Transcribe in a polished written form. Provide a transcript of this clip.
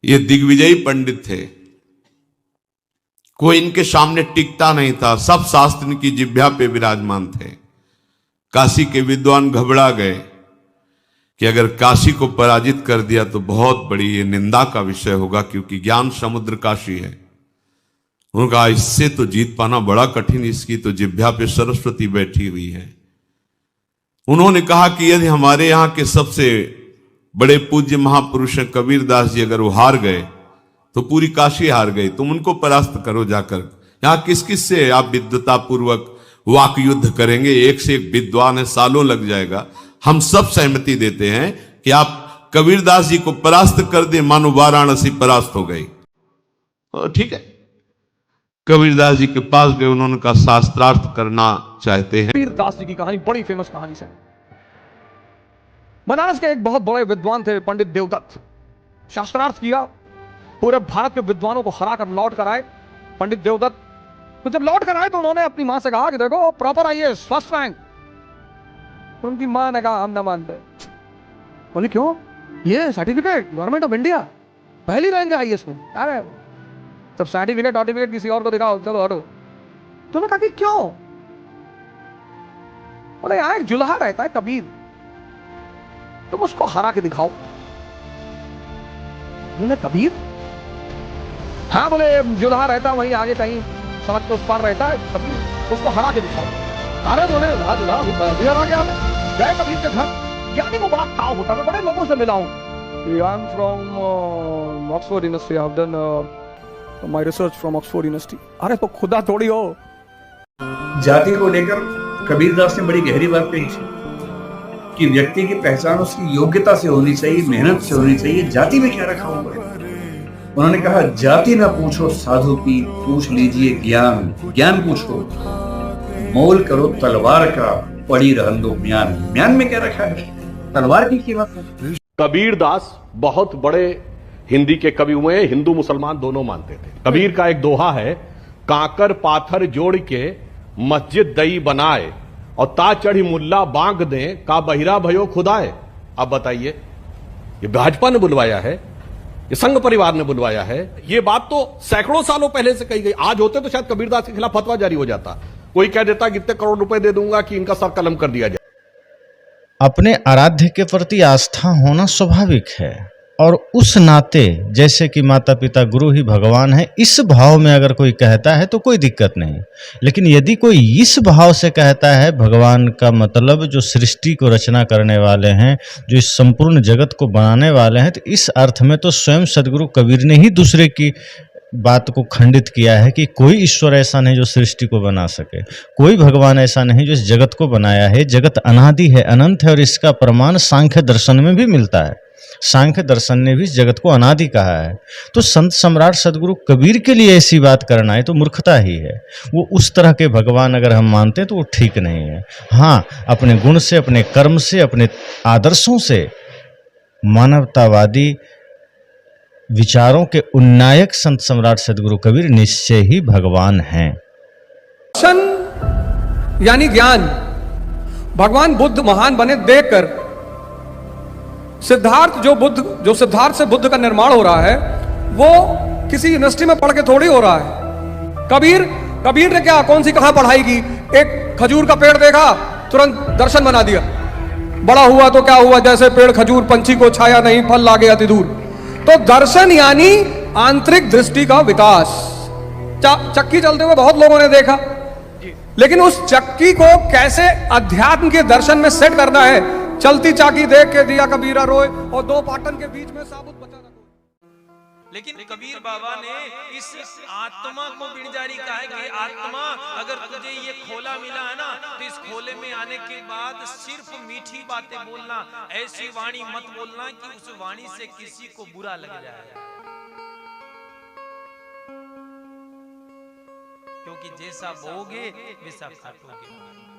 ये दिग्विजयी पंडित थे, कोई इनके सामने टिकता नहीं था, सब शास्त्र की जिह्वा पे विराजमान थे। काशी के विद्वान घबरा गए कि अगर काशी को पराजित कर दिया तो बहुत बड़ी ये निंदा का विषय होगा, क्योंकि ज्ञान समुद्र काशी है। उन्होंने कहा इससे तो जीत पाना बड़ा कठिन, इसकी तो जिह्वा पे सरस्वती बैठी हुई है। उन्होंने कहा कि यदि हमारे यहाँ के सबसे बड़े पूज्य महापुरुष कबीरदास जी अगर वो हार गए तो पूरी काशी हार गई, तुम उनको परास्त करो जाकर। यहां किस किस से आप विद्वता पूर्वक वाक युद्ध करेंगे, एक से एक विद्वान है, सालों लग जाएगा। हम सब सहमति देते हैं कि आप कबीरदास जी को परास्त कर दे, मानो वाराणसी परास्त हो गई। ठीक है, कबीरदास जी के पास गए, उन्होंने कहा शास्त्रार्थ करना चाहते हैं। कबीरदास जी की कहानी बड़ी फेमस कहानी से। बनारस के एक बहुत बड़े विद्वान थे पंडित देवदत्त, शास्त्रार्थ किया, पूरे भारत के विद्वानों को हरा कर लौट कर आए पंडित देवदत्त। तो जब लौट कर आए तो उन्होंने अपनी मां से कहा कि देखो प्रॉपर आईएएस फर्स्ट रैंक। उनकी मां ने कहा हम ना मानते। बोले क्यों? ये सर्टिफिकेट गवर्नमेंट ऑफ इंडिया पहली रैंक है आईएएस में। अरे सब सर्टिफिकेट किसी और को दिखाओ, चलो हटो। तो उन्होंने कहा कि क्यों? बोले यहाँ एक जुल्हा रहता है कबीर, तुम उसको हरा के दिखाओ। बोले कबीर? हाँ, बोले जुल्हा रहता वहीं आगे कहीं सड़क के उस पार रहता है कबीर, उसको हरा के दिखाओ। अरे बोले जुल्हा गया, गए कबीर के घर, ज्ञानी को बड़ा ताव होता, मैं बड़े लोगों से मिला हूँ। I am from Oxford university, I have done my research from Oxford university. अरे तो खुदा थोड़ी हो। जाति को लेकर कबीरदास ने बड़ी गहरी बात कही थी कि व्यक्ति की पहचान उसकी योग्यता से होनी चाहिए, मेहनत से होनी चाहिए। जाति में क्या रखा हुआ है? उन्होंने कहा जाति ना पूछो साधु की, पूछ लीजिए ज्ञान। ज्ञान पूछो, मोल करो तलवार का, पड़ी रहन दो म्यान। म्यान में क्या रखा है? तलवार की कीमत है। कबीरदास बहुत बड़े हिंदी के कवि हुए, हिंदू मुसलमान दोनों मानते थे। कबीर का एक दोहा है, काकर पाथर जोड़ के मस्जिद दई बनाए और ता चढ़ी मुल्ला बांग दे का बहिरा भयो खुदाए। अब बताइए, ये भाजपा ने बुलवाया है, ये संघ परिवार ने बुलवाया है। ये बात तो सैकड़ों सालों पहले से कही गई। आज होते तो शायद कबीरदास के खिलाफ फतवा जारी हो जाता, कोई कह देता कि इतने करोड़ रुपए दे दूंगा कि इनका सर कलम कर दिया जाए। अपने आराध्य के प्रति आस्था होना स्वाभाविक है, और उस नाते जैसे कि माता पिता गुरु ही भगवान है, इस भाव में अगर कोई कहता है तो कोई दिक्कत नहीं। लेकिन यदि कोई इस भाव से कहता है भगवान का मतलब जो सृष्टि को रचना करने वाले हैं, जो इस संपूर्ण जगत को बनाने वाले हैं, तो इस अर्थ में तो स्वयं सदगुरु कबीर ने ही दूसरे की बात को खंडित किया है कि कोई ईश्वर ऐसा नहीं जो सृष्टि को बना सके, कोई भगवान ऐसा नहीं जो इस जगत को बनाया है। जगत अनादि है, अनंत है, और इसका प्रमाण सांख्य दर्शन में भी मिलता है। सांख्य दर्शन ने भी इस जगत को अनादि कहा है। तो संत सम्राट सदगुरु कबीर के लिए ऐसी बात करना है तो मूर्खता ही है। वो उस तरह के भगवान अगर हम मानते हैं तो वो ठीक नहीं है। हाँ, अपने गुण से, अपने कर्म से, अपने आदर्शों से मानवतावादी विचारों के उन्नायक संत सम्राट सदगुरु कबीर निश्चय ही भगवान हैं। दर्शन यानी ज्ञान। भगवान बुद्ध महान बने देखकर सिद्धार्थ जो सिद्धार्थ से बुद्ध का निर्माण हो रहा है, वो किसी यूनिवर्सिटी में पढ़ के थोड़ी हो रहा है। कबीर ने क्या, कौन सी कहां पढ़ाई की? एक खजूर का पेड़ देखा, तुरंत दर्शन बना दिया। बड़ा हुआ तो क्या हुआ, जैसे पेड़ खजूर, पंछी को छाया नहीं, फल लागे अति दूर। तो दर्शन यानी आंतरिक दृष्टि का विकास। चक्की चलते हुए बहुत लोगों ने देखा, लेकिन उस चक्की को कैसे अध्यात्म के दर्शन में सेट करना है। चलती चाकी देख के दिया कबीरा रोए, और दो पाटन के बीच में साबुत बचा ना कोई। लेकिन कबीर बाबा ने इस आत्मा को बिन जारी कहा है कि आत्मा, अगर तुझे ये खोला मिला है ना, तो इस खोले में आने के बाद सिर्फ मीठी बातें बोलना, ऐसी वाणी मत बोलना कि उस वाणी से किसी को बुरा लग जाए, क्योंकि जैसा बोगे वैसा काटोगे।